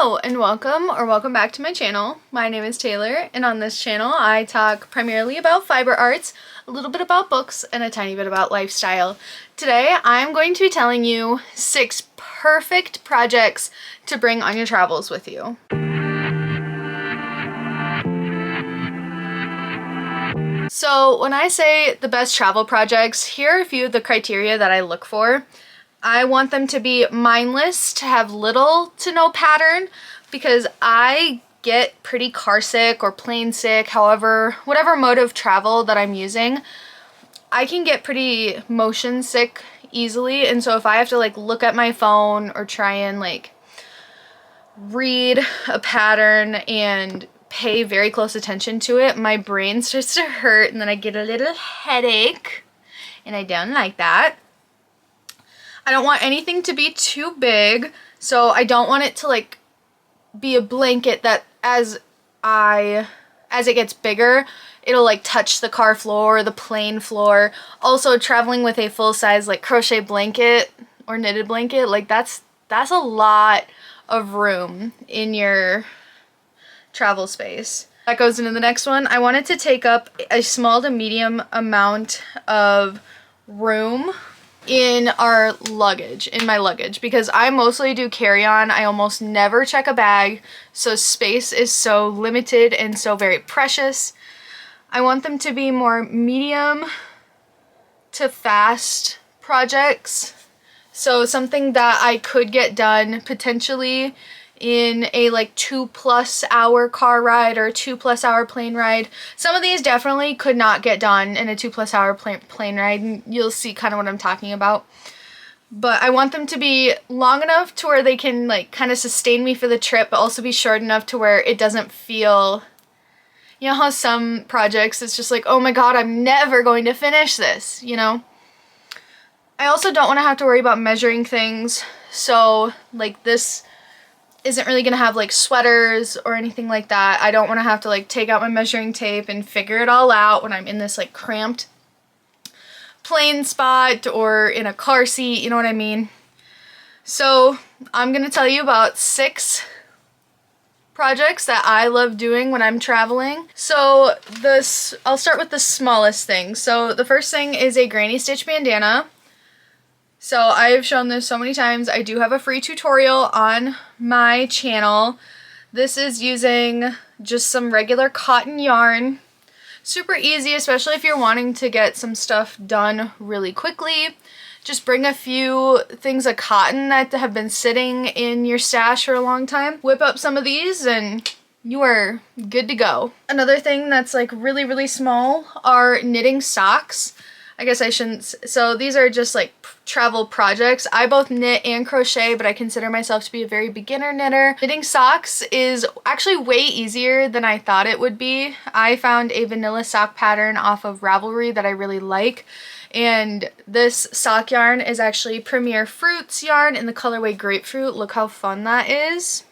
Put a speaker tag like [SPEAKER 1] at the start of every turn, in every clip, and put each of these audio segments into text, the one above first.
[SPEAKER 1] Hello and welcome back to my channel. My name is Taylor, and on this channel I talk primarily about fiber arts, a little bit about books, and a tiny bit about lifestyle. Today I'm going to be telling you 6 perfect projects to bring on your travels with you. So when I say the best travel projects, here are a few of the criteria that I look for. I want them to be mindless, to have little to no pattern, because I get pretty car sick or plane sick, however, whatever mode of travel that I'm using, I can get pretty motion sick easily. And so if I have to like look at my phone or try and like read a pattern and pay very close attention to it, my brain starts to hurt and then I get a little headache, and I don't like that. I don't want anything to be too big, so I don't want it to like be a blanket that as it gets bigger, it'll like touch the car floor or the plane floor. Also, traveling with a full-size like crochet blanket or knitted blanket, like that's a lot of room in your travel space. That goes into the next one. I want it to take up a small to medium amount of room in my luggage, because I mostly do carry-on. I almost never check a bag, so space is so limited and so very precious. I want them to be more medium to fast projects, so something that I could get done potentially in a like 2+ hour car ride or 2+ hour plane ride. Some of these definitely could not get done in a 2+ hour plane ride, and you'll see kind of what I'm talking about. But I want them to be long enough to where they can like kind of sustain me for the trip, but also be short enough to where it doesn't feel, you know how some projects it's just like, oh my god, I'm never going to finish this, you know? I also don't want to have to worry about measuring things, so like this isn't really gonna have like sweaters or anything like that. I don't want to have to like take out my measuring tape and figure it all out when I'm in this like cramped plane spot or in a car seat, you know what I mean? So I'm gonna tell you about 6 projects that I love doing when I'm traveling. So I'll start with the smallest thing. So the first thing is a granny stitch bandana. So I've shown this so many times. I do have a free tutorial on my channel. This is using just some regular cotton yarn. Super easy, especially if you're wanting to get some stuff done really quickly. Just bring a few things of cotton that have been sitting in your stash for a long time. Whip up some of these and you are good to go. Another thing that's like really, really small are knitting socks. I guess I shouldn't, so these are just like travel projects. I both knit and crochet, but I consider myself to be a very beginner knitter. Knitting socks is actually way easier than I thought it would be. I found a vanilla sock pattern off of Ravelry that I really like, and this sock yarn is actually Premier Fruits yarn in the colorway Grapefruit. Look how fun that is.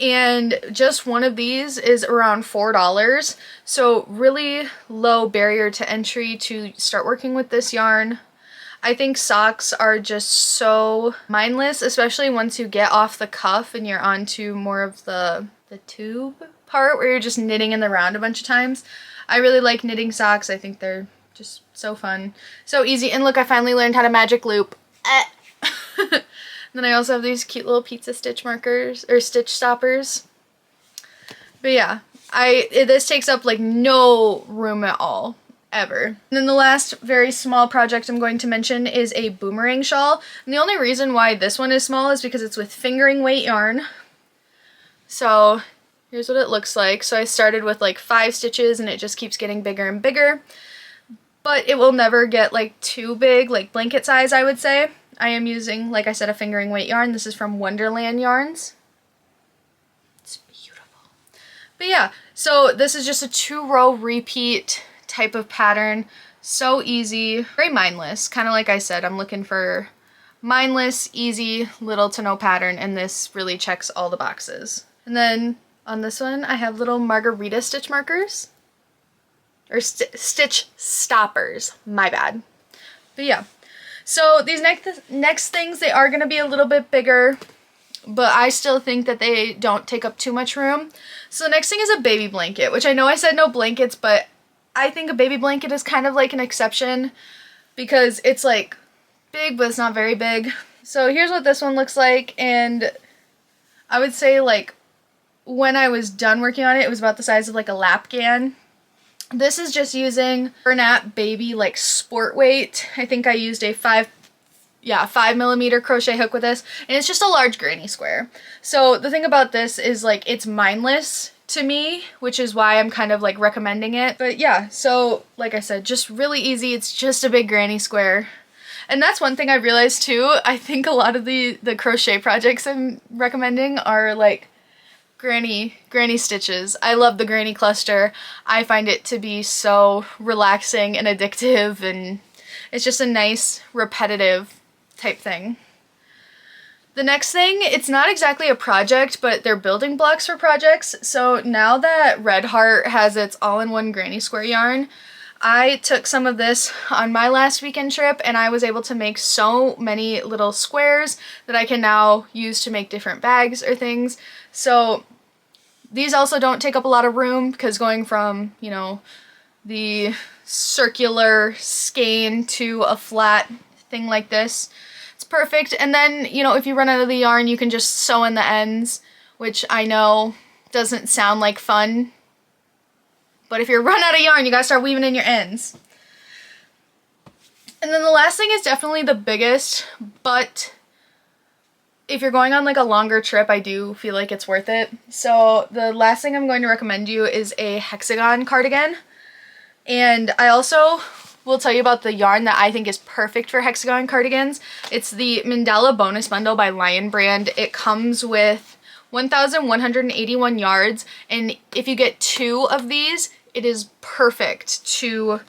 [SPEAKER 1] And just one of these is around $4, so really low barrier to entry to start working with this yarn. I think socks are just so mindless, especially once you get off the cuff and you're onto more of the tube part where you're just knitting in the round a bunch of times. I really like knitting socks. I think they're just so fun, so easy. And look, I finally learned how to magic loop. Then I also have these cute little pizza stitch markers or stitch stoppers. But yeah, this takes up like no room at all, ever. And then the last very small project I'm going to mention is a boomerang shawl. And the only reason why this one is small is because it's with fingering weight yarn. So here's what it looks like. So I started with like 5 stitches and it just keeps getting bigger and bigger. But it will never get like too big, like blanket size, I would say. I am using, like I said, a fingering weight yarn. This is from Wonderland Yarns. It's beautiful. But yeah, so this is just a 2-row repeat type of pattern. So easy, very mindless. Kind of like I said, I'm looking for mindless, easy, little to no pattern, and this really checks all the boxes. And then on this one, I have little margarita stitch markers. Or stitch stoppers, my bad. But yeah. So these next things, they are going to be a little bit bigger. but I still think that they don't take up too much room. So the next thing is a baby blanket, which I know I said no blankets, but I think a baby blanket is kind of like an exception because it's like big, but it's not very big. So here's what this one looks like, and I would say like when I was done working on it, it was about the size of like a Lapgan. This is just using Bernat Baby like sport weight. I think I used a 5mm crochet hook with this, and it's just a large granny square. So the thing about this is like it's mindless to me, which is why I'm kind of like recommending it. But yeah, so like I said, just really easy. It's just a big granny square. And that's one thing I realized too. I think a lot of the crochet projects I'm recommending are like granny stitches. I love the granny cluster. I find it to be so relaxing and addictive, and it's just a nice repetitive type thing. The next thing, it's not exactly a project, but they're building blocks for projects. So now that Red Heart has its all-in-one granny square yarn, I took some of this on my last weekend trip, and I was able to make so many little squares that I can now use to make different bags or things. So these also don't take up a lot of room because going from, you know, the circular skein to a flat thing like this, it's perfect. And then, you know, if you run out of the yarn, you can just sew in the ends, which I know doesn't sound like fun. But if you're run out of yarn, you gotta start weaving in your ends. And then the last thing is definitely the biggest, but if you're going on like a longer trip, I do feel like it's worth it. So the last thing I'm going to recommend you is a hexagon cardigan. And I also will tell you about the yarn that I think is perfect for hexagon cardigans. It's the Mandala Bonus Bundle by Lion Brand. It comes with 1,181 yards, and if you get 2 of these, it is perfect to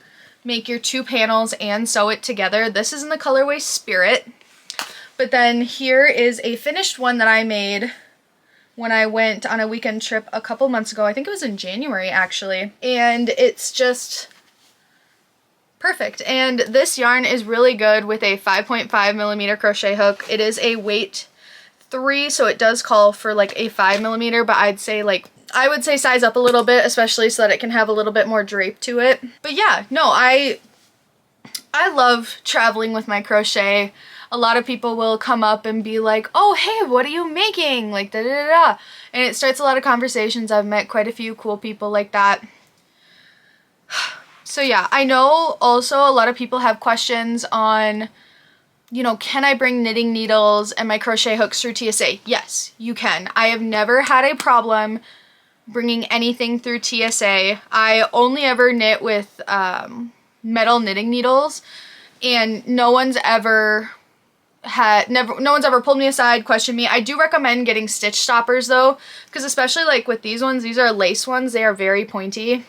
[SPEAKER 1] make your 2 panels and sew it together. This is in the colorway Spirit. But then here is a finished one that I made when I went on a weekend trip a couple months ago. I think it was in January actually. And it's just perfect. And this yarn is really good with a 5.5mm crochet hook. It is a weight 3, so it does call for like a 5mm, but I would say size up a little bit, especially so that it can have a little bit more drape to it. But yeah, no, I love traveling with my crochet. A lot of people will come up and be like, oh, hey, what are you making? Like, da da da da. And it starts a lot of conversations. I've met quite a few cool people like that. So yeah, I know also a lot of people have questions on, you know, can I bring knitting needles and my crochet hooks through TSA? Yes, you can. I have never had a problem bringing anything through TSA. I only ever knit with metal knitting needles, and no one's ever pulled me aside, questioned me. I do recommend getting stitch stoppers though, because especially like with these ones, these are lace ones, they are very pointy.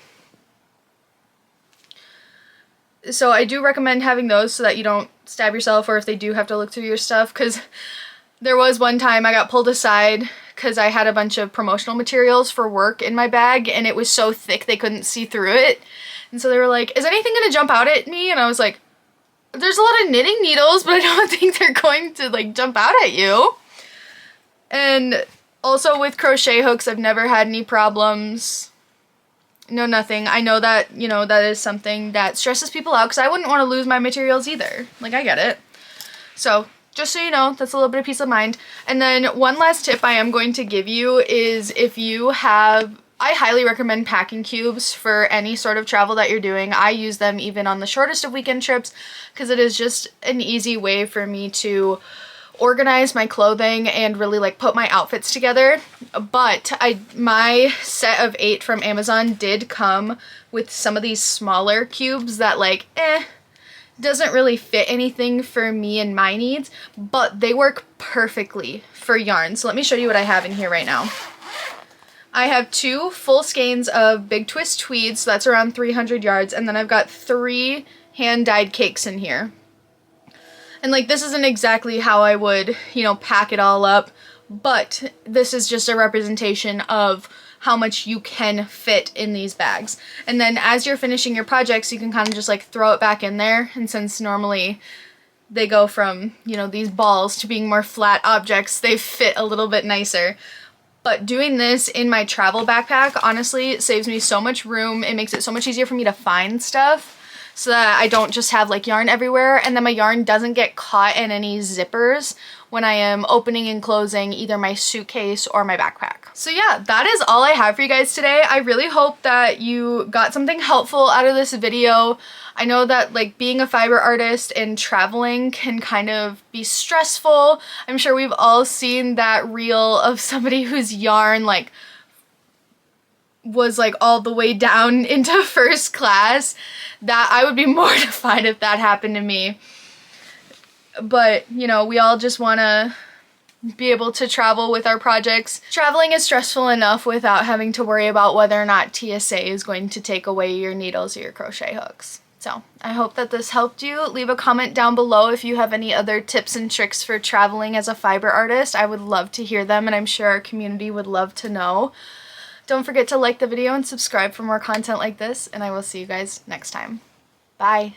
[SPEAKER 1] So I do recommend having those so that you don't stab yourself, or if they do have to look through your stuff, because there was one time I got pulled aside because I had a bunch of promotional materials for work in my bag, and it was so thick they couldn't see through it. And so they were like, is anything gonna jump out at me? And I was like, there's a lot of knitting needles, but I don't think they're going to like jump out at you. And also with crochet hooks, I've never had any problems. No, nothing. I know that, you know, that is something that stresses people out, because I wouldn't want to lose my materials either. Like, I get it. So just so you know, that's a little bit of peace of mind. And then one last tip I am going to give you is if you have, I highly recommend packing cubes for any sort of travel that you're doing. I use them even on the shortest of weekend trips because it is just an easy way for me to organize my clothing and really like put my outfits together. But my set of 8 from Amazon did come with some of these smaller cubes that like doesn't really fit anything for me and my needs, but they work perfectly for yarn. So let me show you what I have in here right now. I have 2 full skeins of Big Twist tweeds, so that's around 300 yards, and then I've got 3 hand-dyed cakes in here. And like, this isn't exactly how I would, you know, pack it all up, but this is just a representation of how much you can fit in these bags. And then as you're finishing your projects, you can kind of just like throw it back in there. And since normally they go from, you know, these balls to being more flat objects. They fit a little bit nicer. But doing this in my travel backpack honestly saves me so much room. It makes it so much easier for me to find stuff so that I don't just have like yarn everywhere, and then my yarn doesn't get caught in any zippers when I am opening and closing either my suitcase or my backpack. So yeah, that is all I have for you guys today. I really hope that you got something helpful out of this video. I know that like being a fiber artist and traveling can kind of be stressful. I'm sure we've all seen that reel of somebody whose yarn like was like all the way down into first class. That I would be mortified if that happened to me. But, you know, we all just want to be able to travel with our projects. Traveling is stressful enough without having to worry about whether or not TSA is going to take away your needles or your crochet hooks. So I hope that this helped you. Leave a comment down below if you have any other tips and tricks for traveling as a fiber artist. I would love to hear them, and I'm sure our community would love to know. Don't forget to like the video and subscribe for more content like this, and I will see you guys next time. Bye!